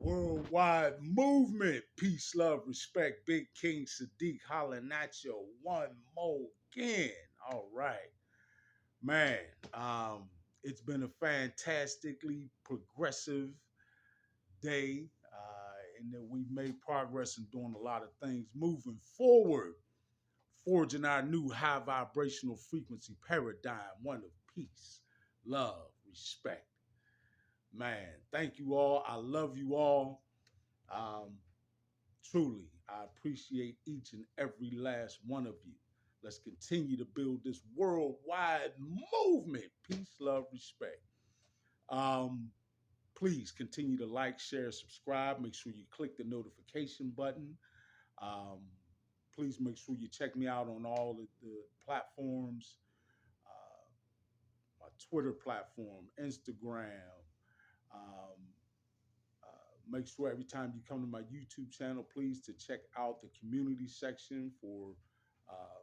Worldwide movement, peace, love, respect. Big King Sadiq hollering at you one more again. All right, man. It's been a fantastically progressive day, and that we've made progress in doing a lot of things moving forward, forging our new high vibrational frequency paradigm, one of peace, love, respect. Man, thank you all. I love you all. Um, Truly, I appreciate each and every last one of you. Let's continue to build this worldwide movement. Peace, love, respect. Um, Please continue to like, share, subscribe. Make sure you click the notification button. Um, please make sure you check me out on all of the platforms, my Twitter platform, Instagram. Um, Make sure every time you come to my YouTube channel, please to check out the community section for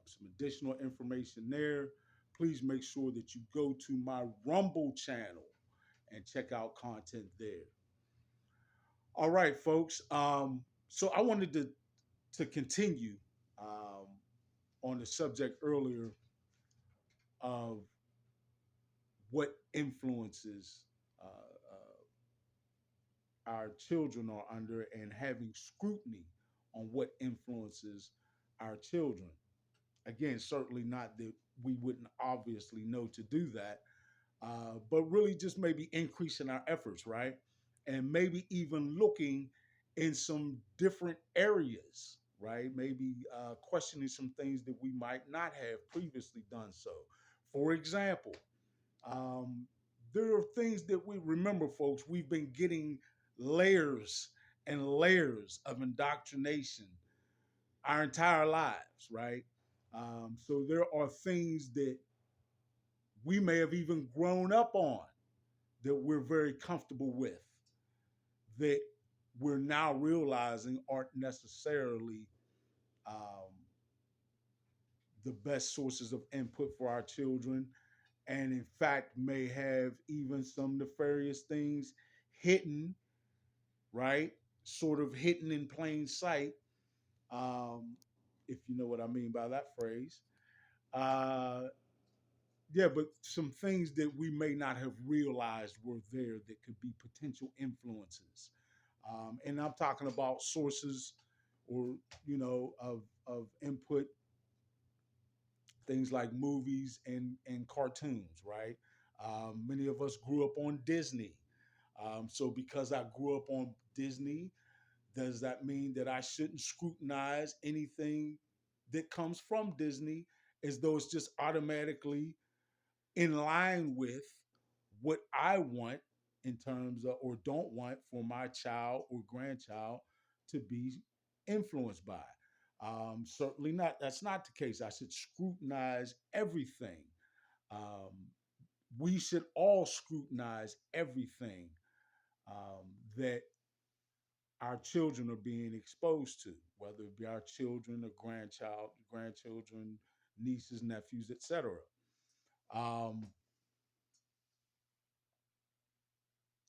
some additional information there. Please make sure that you go to my Rumble channel and check out content there. All right, folks. So I wanted to continue um, on the subject earlier of what influences our children are under and having scrutiny on what influences our children. Again, certainly not that we wouldn't obviously know to do that, but really just maybe increasing our efforts, right? And maybe even looking in some different areas, right? Maybe questioning some things that we might not have previously done so. For example, um, there are things that we remember, folks. We've been getting layers and layers of indoctrination our entire lives, right? So there are things that we may have even grown up on that we're very comfortable with that we're now realizing aren't necessarily um, the best sources of input for our children, and in fact may have even some nefarious things hidden, right? Sort of hidden in plain sight, if you know what I mean by that phrase. Uh, yeah, but some things that we may not have realized were there that could be potential influences. And I'm talking about sources or, of input, things like movies and cartoons, right? Many of us grew up on Disney. So because I grew up on Disney, does that mean that I shouldn't scrutinize anything that comes from Disney as though it's just automatically in line with what I want in terms of or don't want for my child or grandchild to be influenced by? Certainly not. That's not the case. I should scrutinize everything. Um, we should all scrutinize everything that our children are being exposed to, whether it be our children or grandchildren, nieces, nephews, etc. Um,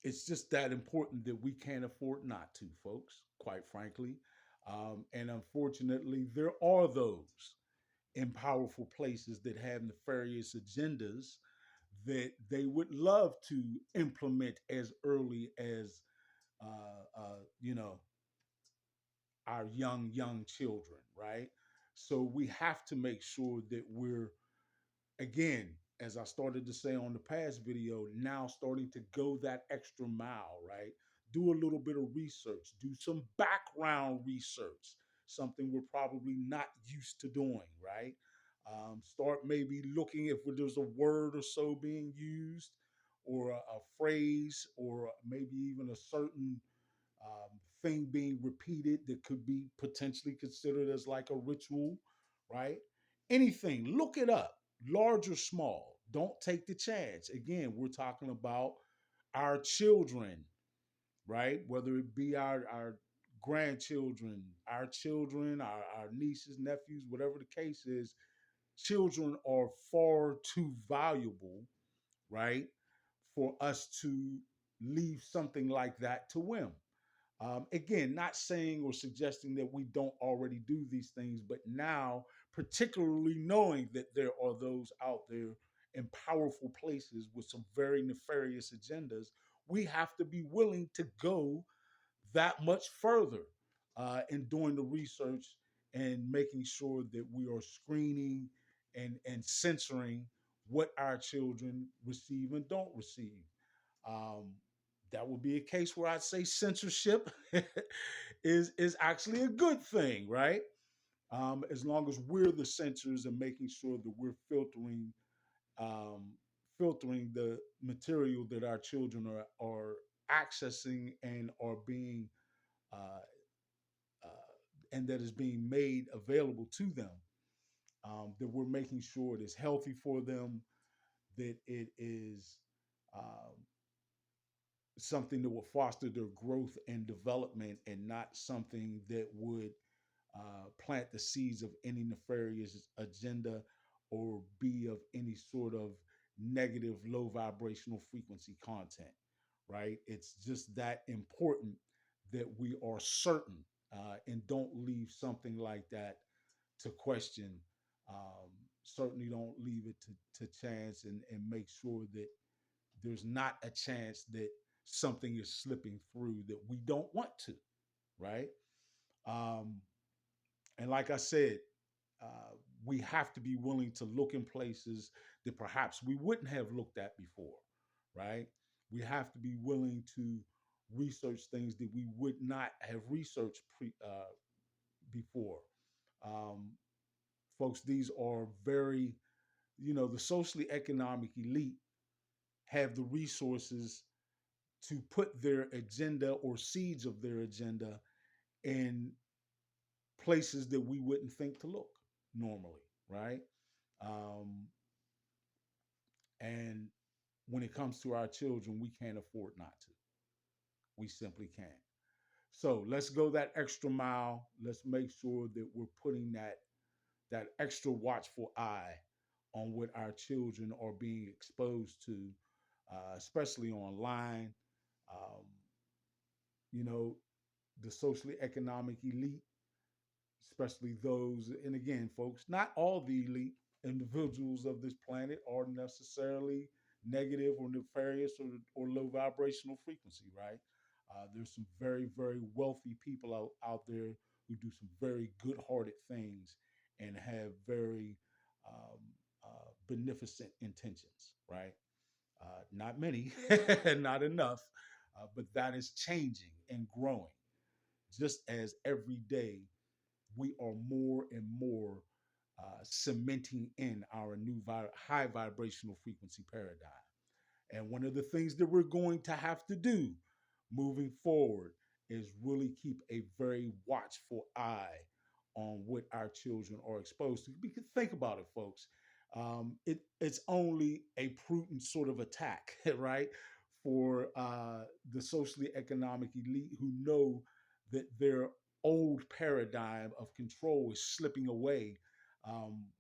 it's just that important that we can't afford not to, folks, quite frankly. And unfortunately, there are those in powerful places that have nefarious agendas that they would love to implement as early as, you know, our young children, right? So we have to make sure that we're, again, as I started to say on the past video, now starting to go that extra mile, right? Do a little bit of research, do some background research, something we're probably not used to doing, right? Start maybe looking if there's a word or so being used, or a phrase, or maybe even a certain thing being repeated that could be potentially considered as like a ritual, right? Anything, look it up, large or small. Don't take the chance. Again, we're talking about our children, right? Whether it be our grandchildren, our children, our nieces, nephews, whatever the case is, children are far too valuable, right, for us to leave something like that to whim. Again, not saying or suggesting that we don't already do these things, but now, particularly knowing that there are those out there in powerful places with some very nefarious agendas, we have to be willing to go that much further in doing the research and making sure that we are screening and censoring what our children receive and don't receive. Um, that would be a case where I'd say censorship is actually a good thing, right? As long as we're the censors and making sure that we're um, filtering the material that our children are accessing and are being uh, uh, and that is being made available to them. That we're making sure it is healthy for them, that it is um, something that will foster their growth and development, and not something that would plant the seeds of any nefarious agenda or be of any sort of negative, low vibrational frequency content, right? It's just that important that we are certain and don't leave something like that to question. Um, Certainly don't leave it to chance, and make sure that there's not a chance that something is slipping through that we don't want to, right? Um, and like I said, uh, we have to be willing to look in places that perhaps we wouldn't have looked at before, right? We have to be willing to research things that we would not have researched before. Um, Folks, these are very, the socially economic elite have the resources to put their agenda or seeds of their agenda in places that we wouldn't think to look normally, right? Um, and when it comes to our children, we can't afford not to. We simply can't. So let's go that extra mile. Let's make sure that we're putting that extra watchful eye on what our children are being exposed to, especially online. Um, you know, the socially economic elite, especially those, and again, folks, not all the elite individuals of this planet are necessarily negative or nefarious or low vibrational frequency, right? There's some very, very wealthy people out there who do some very good hearted things and have very um, beneficent intentions, right? Not many, not enough, but that is changing and growing just as every day we are more and more cementing in our new high vibrational frequency paradigm. And one of the things that we're going to have to do moving forward is really keep a very watchful eye on what our children are exposed to. Because think about it, folks. It's only a prudent sort of attack, right, for the socially economic elite who know that their old paradigm of control is slipping away.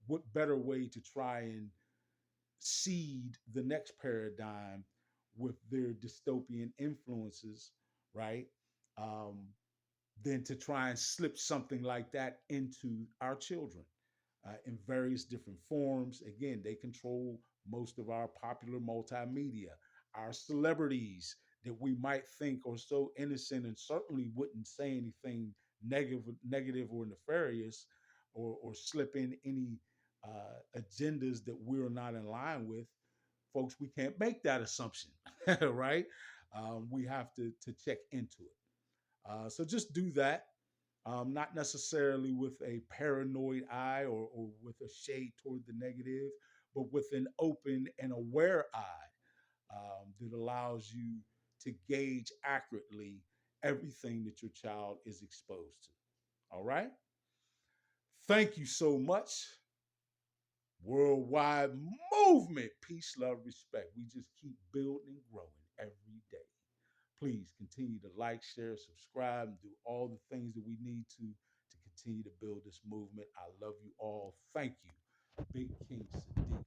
What better way to try and seed the next paradigm with their dystopian influences, right? Um, than to try and slip something like that into our children in various different forms. Again, they control most of our popular multimedia, our celebrities that we might think are so innocent and certainly wouldn't say anything negative or nefarious, or slip in any agendas that we're not in line with. Folks, we can't make that assumption, right? We have to check into it. So just do that, not necessarily with a paranoid eye or with a shade toward the negative, but with an open and aware eye that allows you to gauge accurately everything that your child is exposed to. All right? Thank you so much. Worldwide movement, peace, love, respect. We just keep building and growing every day. Please continue to like, share, subscribe, and do all the things that we need to continue to build this movement. I love you all. Thank you. Big King Sadiq.